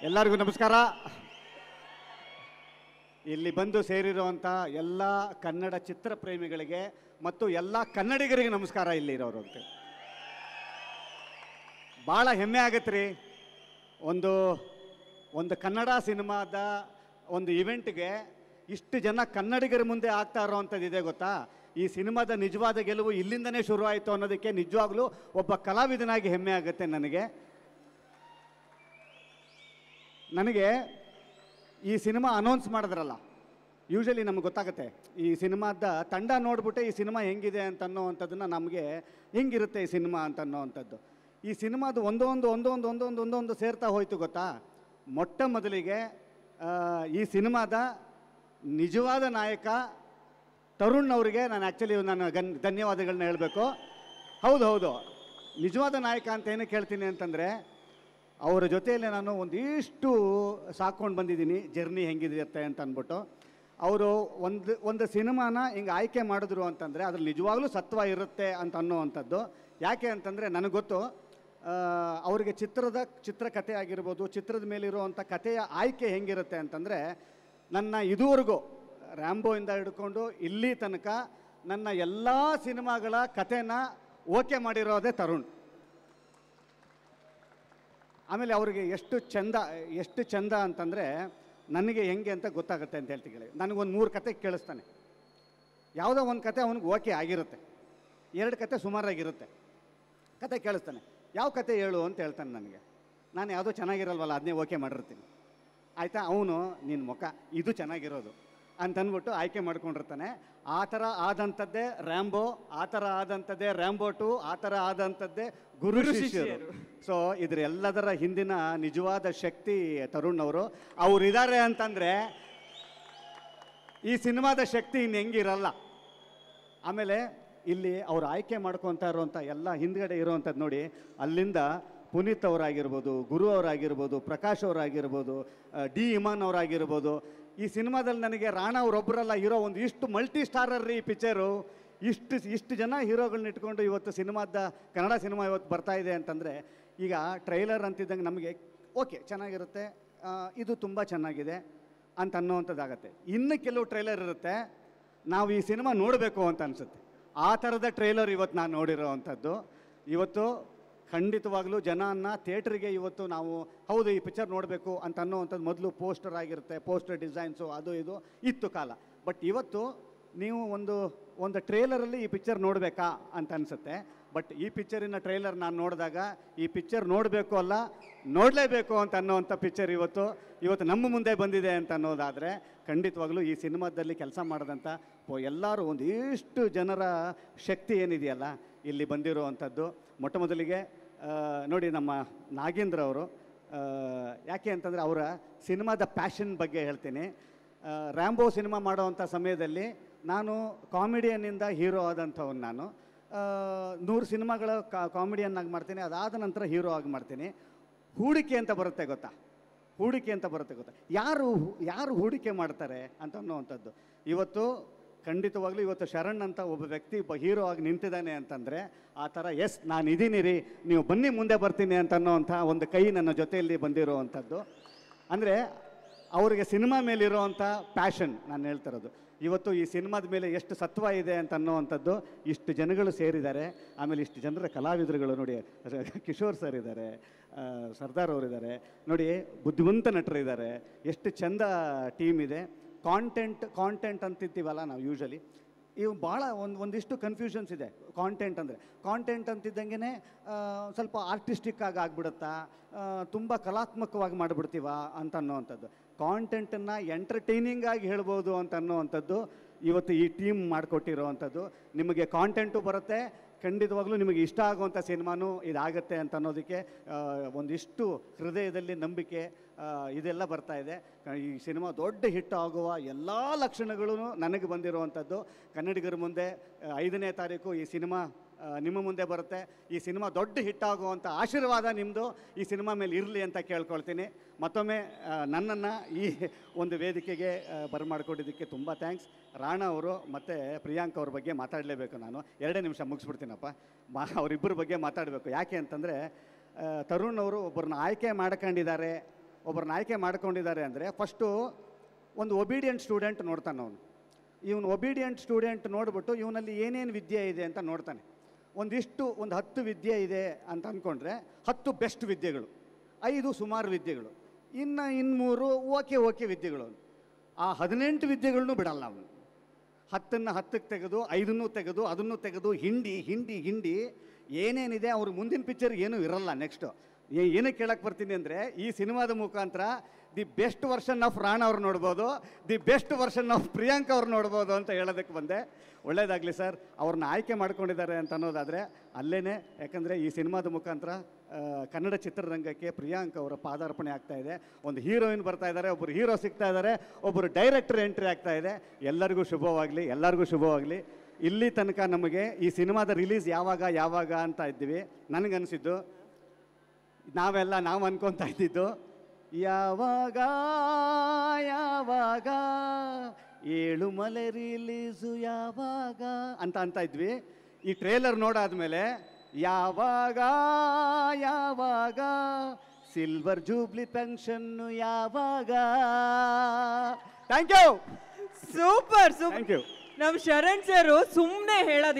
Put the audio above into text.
ಎಲ್ಲರಿಗೂ ನಮಸ್ಕಾರ. ಇಲ್ಲಿ ಬಂದು ಸೇರಿರುವಂಥ ಎಲ್ಲ ಕನ್ನಡ ಚಿತ್ರ ಪ್ರೇಮಿಗಳಿಗೆ ಮತ್ತು ಎಲ್ಲ ಕನ್ನಡಿಗರಿಗೆ ನಮಸ್ಕಾರ. ಇಲ್ಲಿರೋರು ಅಂತ ಭಾಳ ಹೆಮ್ಮೆ ಆಗತ್ತೆ ರೀ. ಒಂದು ಕನ್ನಡ ಸಿನಿಮಾದ ಒಂದು ಇವೆಂಟ್ಗೆ ಇಷ್ಟು ಜನ ಕನ್ನಡಿಗರ ಮುಂದೆ ಆಗ್ತಾ ಇರೋವಂಥದ್ದು ಇದೆ ಗೊತ್ತಾ. ಈ ಸಿನಿಮಾದ ನಿಜವಾದ ಗೆಲುವು ಇಲ್ಲಿಂದನೇ ಶುರುವಾಯಿತು ಅನ್ನೋದಕ್ಕೆ ನಿಜವಾಗ್ಲೂ ಒಬ್ಬ ಕಲಾವಿದನಾಗಿ ಹೆಮ್ಮೆ ಆಗುತ್ತೆ ನನಗೆ ಈ ಸಿನಿಮಾ ಅನೌನ್ಸ್ ಮಾಡಿದ್ರಲ್ಲ, ಯೂಶಲಿ ನಮ್ಗೆ ಗೊತ್ತಾಗುತ್ತೆ ಈ ಸಿನಿಮಾದ ತಂಡ ನೋಡ್ಬಿಟ್ಟೆ ಈ ಸಿನಿಮಾ ಹೆಂಗಿದೆ ಅಂತ ಅನ್ನೋವಂಥದ್ದನ್ನು ನಮಗೆ ಹೆಂಗಿರುತ್ತೆ ಈ ಸಿನಿಮಾ ಅಂತ ಅನ್ನೋವಂಥದ್ದು. ಈ ಸಿನಿಮಾದ ಒಂದೊಂದು ಸೇರ್ತಾ ಹೋಯ್ತು ಗೊತ್ತಾ. ಮೊಟ್ಟ ಮೊದಲಿಗೆ ಈ ಸಿನಿಮಾದ ನಿಜವಾದ ನಾಯಕ ತರುಣ್ ಅವರಿಗೆ ನಾನು ಧನ್ಯವಾದಗಳನ್ನ ಹೇಳಬೇಕು. ಹೌದು, ನಿಜವಾದ ನಾಯಕ ಅಂತ ಏನಕ್ಕೆ ಹೇಳ್ತೀನಿ ಅಂತಂದರೆ, ಅವರ ಜೊತೆಯಲ್ಲೇ ನಾನು ಒಂದಿಷ್ಟು ಸಾಕೊಂಡು ಬಂದಿದ್ದೀನಿ ಜರ್ನಿ ಹೆಂಗಿರುತ್ತೆ ಅಂತ ಅಂದ್ಬಿಟ್ಟು. ಅವರು ಒಂದು ಸಿನಿಮಾನ ಹಿಂಗೆ ಆಯ್ಕೆ ಮಾಡಿದ್ರು ಅಂತಂದರೆ ಅದ್ರಲ್ಲಿ ನಿಜವಾಗ್ಲೂ ಸತ್ವ ಇರುತ್ತೆ ಅಂತ ಅನ್ನೋವಂಥದ್ದು. ಯಾಕೆ ಅಂತಂದರೆ ನನಗೆ ಗೊತ್ತು, ಅವರಿಗೆ ಚಿತ್ರಕಥೆ ಆಗಿರ್ಬೋದು, ಚಿತ್ರದ ಮೇಲಿರುವಂಥ ಕಥೆಯ ಆಯ್ಕೆ ಹೆಂಗಿರುತ್ತೆ ಅಂತಂದರೆ, ನನ್ನ ಇದುವರೆಗೂ ರ್ಯಾಂಬೋಯಿಂದ ಹಿಡ್ಕೊಂಡು ಇಲ್ಲಿ ತನಕ ನನ್ನ ಎಲ್ಲ ಸಿನಿಮಾಗಳ ಕಥೆನ ಓಕೆ ಮಾಡಿರೋದೇ ತರುಣ್. ಆಮೇಲೆ ಅವರಿಗೆ ಎಷ್ಟು ಚಂದ ಅಂತಂದರೆ, ನನಗೆ ಹೆಂಗೆ ಅಂತ ಗೊತ್ತಾಗುತ್ತೆ ಅಂತ ಹೇಳ್ತೀವಿ. ನನಗೊಂದು 3 ಕತೆ ಕೇಳಿಸ್ತಾನೆ. ಯಾವುದೋ ಒಂದು ಕತೆ ಅವ್ನಿಗೆ ಓಕೆ ಆಗಿರುತ್ತೆ, 2 ಕತೆ ಸುಮಾರಾಗಿರುತ್ತೆ. ಕತೆ ಕೇಳಿಸ್ತಾನೆ, ಯಾವ ಕತೆ ಹೇಳು ಅಂತ ಹೇಳ್ತಾನೆ ನನಗೆ. ನಾನು ಯಾವುದೋ ಚೆನ್ನಾಗಿರಲ್ವಲ್ಲ ಅದನ್ನೇ ಓಕೆ ಮಾಡಿರ್ತೀನಿ. ಆಯಿತಾ, ಅವನು ನಿನ್ನ ಮುಖ ಇದು ಚೆನ್ನಾಗಿರೋದು ಅಂತಂದ್ಬಿಟ್ಟು ಆಯ್ಕೆ ಮಾಡ್ಕೊಂಡಿರ್ತಾನೆ. ಆ ಥರ ಆದಂಥದ್ದೇ ರ್ಯಾಂಬೋ, ಆ ಥರ ಆದಂಥದ್ದೇ ರ್ಯಾಂಬೋ 2, ಆ ಥರ ಆದಂಥದ್ದೇ ಗುರು ಶಿಷ್ಯರು. ಸೊ ಎಲ್ಲದರ ಹಿಂದಿನ ನಿಜವಾದ ಶಕ್ತಿ ತರುಣ್ ಅವರು ಇದ್ದಾರೆ ಅಂತಂದರೆ ಈ ಸಿನಿಮಾದ ಶಕ್ತಿ ಇನ್ನು ಹೆಂಗಿರಲ್ಲ. ಆಮೇಲೆ ಇಲ್ಲಿ ಅವ್ರು ಆಯ್ಕೆ ಮಾಡ್ಕೊತಾ ಇರೋವಂಥ ಎಲ್ಲ ಹಿಂದ್ಗಡೆ ಇರೋವಂಥದ್ದು ನೋಡಿ, ಅಲ್ಲಿಂದ ಪುನೀತ್ ಅವರಾಗಿರ್ಬೋದು, ಗುರು ಅವರಾಗಿರ್ಬೋದು, ಪ್ರಕಾಶ್ ಅವರಾಗಿರ್ಬೋದು, ಡಿ ಇಮಾನ್ ಅವರಾಗಿರ್ಬೋದು. ಈ ಸಿನಿಮಾದಲ್ಲಿ ನನಗೆ ರಾಣಾ ಅವರೊಬ್ಬರಲ್ಲ ಹೀರೋ, ಇಷ್ಟು ಮಲ್ಟಿ ಸ್ಟಾರರ್ ಈ ಪಿಕ್ಚರು. ಇಷ್ಟು ಜನ ಹೀರೋಗಳನ್ನ ಇಟ್ಕೊಂಡು ಇವತ್ತು ಕನ್ನಡ ಸಿನಿಮಾ ಇವತ್ತು ಬರ್ತಾ ಇದೆ ಅಂತಂದರೆ, ಈಗ ಟ್ರೈಲರ್ ಅಂತಿದ್ದಂಗೆ ನಮಗೆ ಓಕೆ ಚೆನ್ನಾಗಿರುತ್ತೆ, ಇದು ತುಂಬ ಚೆನ್ನಾಗಿದೆ ಅಂತ ಅನ್ನೋವಂಥದ್ದಾಗತ್ತೆ. ಇನ್ನು ಕೆಲವು ಟ್ರೈಲರ್ ಇರುತ್ತೆ, ನಾವು ಈ ಸಿನಿಮಾ ನೋಡಬೇಕು ಅಂತ ಅನಿಸುತ್ತೆ. ಆ ಥರದ ಟ್ರೈಲರ್ ಇವತ್ತು ನಾನು ನೋಡಿರೋ ಅಂಥದ್ದು. ಇವತ್ತು ಖಂಡಿತವಾಗ್ಲೂ ಜನನ ಥಿಯೇಟ್ರಿಗೆ ಇವತ್ತು ನಾವು ಹೌದು ಈ ಪಿಕ್ಚರ್ ನೋಡಬೇಕು ಅಂತ ಅನ್ನೋವಂಥದ್ದು ಮೊದಲು ಪೋಸ್ಟರ್ ಆಗಿರುತ್ತೆ, ಪೋಸ್ಟರ್ ಡಿಸೈನ್ಸು ಅದು ಇದು ಇತ್ತು ಕಾಲ. ಬಟ್ ಇವತ್ತು ನೀವು ಒಂದು ಟ್ರೇಲರಲ್ಲಿ ಈ ಪಿಕ್ಚರ್ ನೋಡಬೇಕಾ ಅಂತ ಅನಿಸುತ್ತೆ. ಬಟ್ ಈ ಪಿಕ್ಚರಿನ ಟ್ರೈಲರ್ ನಾನು ನೋಡಿದಾಗ ಈ ಪಿಕ್ಚರ್ ನೋಡಬೇಕು ಅಲ್ಲ ನೋಡಲೇಬೇಕು ಅಂತ ಅನ್ನೋವಂಥ ಪಿಕ್ಚರ್ ಇವತ್ತು ನಮ್ಮ ಮುಂದೆ ಬಂದಿದೆ ಅಂತ ಅನ್ನೋದಾದರೆ, ಖಂಡಿತವಾಗ್ಲೂ ಈ ಸಿನಿಮಾದಲ್ಲಿ ಕೆಲಸ ಮಾಡಿದಂಥ ಎಲ್ಲರೂ ಒಂದಿಷ್ಟು ಜನರ ಶಕ್ತಿ ಏನಿದೆಯಲ್ಲ ಇಲ್ಲಿ ಬಂದಿರುವಂಥದ್ದು. ಮೊಟ್ಟ ಮೊದಲಿಗೆ ನೋಡಿ ನಮ್ಮ ನಾಗೇಂದ್ರ ಅವರು, ಯಾಕೆ ಅಂತಂದರೆ ಅವರ ಸಿನಿಮಾದ ಪ್ಯಾಷನ್ ಬಗ್ಗೆ ಹೇಳ್ತೀನಿ. ರ್ಯಾಂಬೋ ಸಿನಿಮಾ ಮಾಡೋವಂಥ ಸಮಯದಲ್ಲಿ ನಾನು ಕಾಮಿಡಿಯನ್ನಿಂದ ಹೀರೋ ಆದಂಥವನು. ನಾನು 100 ಸಿನಿಮಾಗಳ ಕಾಮಿಡಿಯನ್ನಾಗಿ ಮಾಡ್ತೀನಿ, ಅದಾದ ನಂತರ ಹೀರೋ ಆಗಿ ಮಾಡ್ತೀನಿ. ಹೂಡಿಕೆ ಅಂತ ಬರುತ್ತೆ ಗೊತ್ತಾ, ಯಾರು ಹೂಡಿಕೆ ಮಾಡ್ತಾರೆ ಅಂತ ಅನ್ನೋವಂಥದ್ದು. ಖಂಡಿತವಾಗ್ಲೂ ಇವತ್ತು ಶರಣ್ ಅಂತ ಒಬ್ಬ ವ್ಯಕ್ತಿ ಹೀರೋ ಆಗಿ ನಿಂತಿದ್ದಾನೆ ಅಂತಂದರೆ, ಆ ಥರ ಎಸ್ ನಾನು ಇದ್ದೀನಿ ರೀ, ನೀವು ಬನ್ನಿ ಮುಂದೆ ಬರ್ತೀನಿ ಅಂತ ಅನ್ನೋವಂಥ ಒಂದು ಕೈ ನನ್ನ ಜೊತೆಯಲ್ಲಿ ಬಂದಿರೋವಂಥದ್ದು. ಅಂದರೆ ಅವರಿಗೆ ಸಿನಿಮಾ ಮೇಲಿರೋವಂಥ ಪ್ಯಾಷನ್ ನಾನು ಹೇಳ್ತಿರೋದು. ಇವತ್ತು ಈ ಸಿನಿಮಾದ ಮೇಲೆ ಎಷ್ಟು ಸತ್ವ ಇದೆ ಅಂತ ಅನ್ನೋವಂಥದ್ದು ಇಷ್ಟು ಜನಗಳು ಸೇರಿದ್ದಾರೆ. ಆಮೇಲೆ ಇಷ್ಟು ಜನರ ಕಲಾವಿದರುಗಳು ನೋಡಿ, ಕಿಶೋರ್ ಸರ್ ಇದ್ದಾರೆ, ಸರ್ದಾರ್ ಅವರಿದ್ದಾರೆ ನೋಡಿ, ಬುದ್ಧಿವಂತ ನಟರು ಇದ್ದಾರೆ, ಎಷ್ಟು ಚಂದ ಟೀಮ್ ಇದೆ. ಕಾಂಟೆಂಟ್ ಅಂತಿರ್ತೀವಲ್ಲ ನಾವು ಯೂಶಲಿ, ಇವು ಭಾಳ ಒಂದಿಷ್ಟು ಕನ್ಫ್ಯೂಷನ್ಸ್ ಇದೆ. ಕಾಂಟೆಂಟ್ ಅಂತಿದ್ದಂಗೆ ಸ್ವಲ್ಪ ಆರ್ಟಿಸ್ಟಿಕ್ ಆಗಿಬಿಡುತ್ತಾ, ತುಂಬ ಕಲಾತ್ಮಕವಾಗಿ ಮಾಡಿಬಿಡ್ತೀವ ಅಂತ ಅನ್ನೋವಂಥದ್ದು. ಕಾಂಟೆಂಟನ್ನು ಎಂಟರ್ಟೈನಿಂಗ್ ಆಗಿ ಹೇಳ್ಬೋದು ಅಂತ ಅನ್ನೋವಂಥದ್ದು ಇವತ್ತು ಈ ಟೀಮ್ ಮಾಡಿಕೊಟ್ಟಿರೋವಂಥದ್ದು. ನಿಮಗೆ ಕಾಂಟೆಂಟು ಬರುತ್ತೆ, ಖಂಡಿತವಾಗ್ಲೂ ನಿಮಗೆ ಇಷ್ಟ ಆಗುವಂಥ ಸಿನಿಮಾನೂ ಇದಾಗತ್ತೆ ಅಂತ ಅನ್ನೋದಕ್ಕೆ ಒಂದಿಷ್ಟು ಹೃದಯದಲ್ಲಿ ನಂಬಿಕೆ ಇದೆಲ್ಲ ಬರ್ತಾ ಇದೆ. ಈ ಸಿನಿಮಾ ದೊಡ್ಡ ಹಿಟ್ ಆಗುವ ಎಲ್ಲ ಲಕ್ಷಣಗಳೂ ನನಗೆ ಬಂದಿರುವಂಥದ್ದು. ಕನ್ನಡಿಗರ ಮುಂದೆ 5ನೇ ತಾರೀಕು ಈ ಸಿನಿಮಾ ನಿಮ್ಮ ಮುಂದೆ ಬರುತ್ತೆ. ಈ ಸಿನಿಮಾ ದೊಡ್ಡ ಹಿಟ್ ಆಗುವಂಥ ಆಶೀರ್ವಾದ ನಿಮ್ಮದು ಈ ಸಿನಿಮಾ ಮೇಲೆ ಇರಲಿ ಅಂತ ಕೇಳ್ಕೊಳ್ತೀನಿ. ಮತ್ತೊಮ್ಮೆ ನನ್ನನ್ನು ಈ ಒಂದು ವೇದಿಕೆಗೆ ಬರಮಾಡ್ಕೊಂಡಿದ್ದಕ್ಕೆ ತುಂಬ ಥ್ಯಾಂಕ್ಸ್. ರಾಣಾ ಅವರು ಮತ್ತು ಪ್ರಿಯಾಂಕ್ ಅವ್ರ ಬಗ್ಗೆ ಮಾತಾಡಲೇಬೇಕು. ನಾನು 2 ನಿಮಿಷ ಮುಗಿಸ್ಬಿಡ್ತೀನಪ್ಪ. ಅವರಿಬ್ಬರ ಬಗ್ಗೆ ಮಾತಾಡಬೇಕು. ಯಾಕೆ ಅಂತಂದರೆ, ತರುಣ್ ಅವರು ಒಬ್ಬರನ್ನ ಆಯ್ಕೆ ಮಾಡ್ಕೊಂಡಿದ್ದಾರೆ ಒಬ್ಬರನ್ನ ಆಯ್ಕೆ ಮಾಡ್ಕೊಂಡಿದ್ದಾರೆ ಅಂದರೆ ಫಸ್ಟು ಒಂದು ಒಬೀಡಿಯಂಟ್ ಸ್ಟೂಡೆಂಟ್ ನೋಡ್ತಾನೆ ಅವನು. ಇವನು ಒಬೀಡಿಯಂಟ್ ಸ್ಟೂಡೆಂಟ್ ನೋಡಿಬಿಟ್ಟು ಇವನಲ್ಲಿ ಏನೇನು ವಿದ್ಯೆ ಇದೆ ಅಂತ ನೋಡ್ತಾನೆ. ಒಂದು 10 ವಿದ್ಯೆ ಇದೆ ಅಂತ ಅಂದ್ಕೊಂಡ್ರೆ 10 ಬೆಸ್ಟ್ ವಿದ್ಯೆಗಳು, 5 ಸುಮಾರು ವಿದ್ಯೆಗಳು, ಇನ್ನು 3 ಓಕೆ ವಿದ್ಯೆಗಳು. ಆ 18 ವಿದ್ಯೆಗಳನ್ನೂ ಬಿಡಲ್ಲ ಅವನು. 10ನ್ನು 10ಕ್ಕೆ ತೆಗೆದು 5ನ್ನು ತೆಗೆದು ಅದನ್ನು ತೆಗೆದು ಹಿಂಡಿ ಏನೇನಿದೆ ಅವ್ರ ಮುಂದಿನ ಪಿಕ್ಚರ್ ಏನೂ ಇರಲ್ಲ. ನೆಕ್ಸ್ಟು ಏನಕ್ಕೆ ಕೇಳಕ್ಕೆ ಬರ್ತೀನಿ ಅಂದರೆ, ಈ ಸಿನಿಮಾದ ಮುಖಾಂತರ the best version of Rana ಅವ್ರು ನೋಡ್ಬೋದು, the best version of Priyank ಅವ್ರು ನೋಡ್ಬೋದು ಅಂತ ಹೇಳೋದಕ್ಕೆ ಬಂದೆ. ಒಳ್ಳೇದಾಗಲಿ ಸರ್. ಅವ್ರನ್ನ ಆಯ್ಕೆ ಮಾಡ್ಕೊಂಡಿದ್ದಾರೆ ಅಂತ ಅನ್ನೋದಾದರೆ ಅಲ್ಲೇ, ಯಾಕಂದರೆ ಈ ಸಿನಿಮಾದ ಮುಖಾಂತರ ಕನ್ನಡ ಚಿತ್ರರಂಗಕ್ಕೆ ಪ್ರಿಯಾಂಕ್ ಅವರ ಪಾದಾರ್ಪಣೆ ಆಗ್ತಾ ಇದೆ. ಒಂದು ಹೀರೋಯಿನ್ ಬರ್ತಾ ಇದ್ದಾರೆ, ಒಬ್ಬರು ಹೀರೋ ಸಿಗ್ತಾ ಇದ್ದಾರೆ, ಒಬ್ಬರು ಡೈರೆಕ್ಟರ್ ಎಂಟ್ರಿ ಆಗ್ತಾ ಇದೆ. ಎಲ್ಲರಿಗೂ ಶುಭವಾಗಲಿ. ಇಲ್ಲಿ ತನಕ ನಮಗೆ ಈ ಸಿನಿಮಾದ ರಿಲೀಸ್ ಯಾವಾಗ ಅಂತ ಇದ್ದೀವಿ. ನನಗನ್ಸಿದ್ದು ನಾವು ಅನ್ಕೊತಾ ಇದ್ದಿದ್ದು ಯಾವಾಗ ಏಳುಮಲೆ ರಿಲೀಸು ಯಾವಾಗ ಅಂತ ಇದ್ವಿ. ಈ ಟ್ರೇಲರ್ ನೋಡಾದ್ಮೇಲೆ ಯಾವಾಗ ಸಿಲ್ವರ್ ಜೂಬ್ಲಿ ಫಂಕ್ಷನ್ನು ಯಾವಾಗ. Thank you. Super. Thank you. ನಮ್ಮ ಶರಣ್ ಸರ್ ಸುಮ್ಮನೆ ಹೇಳೋದು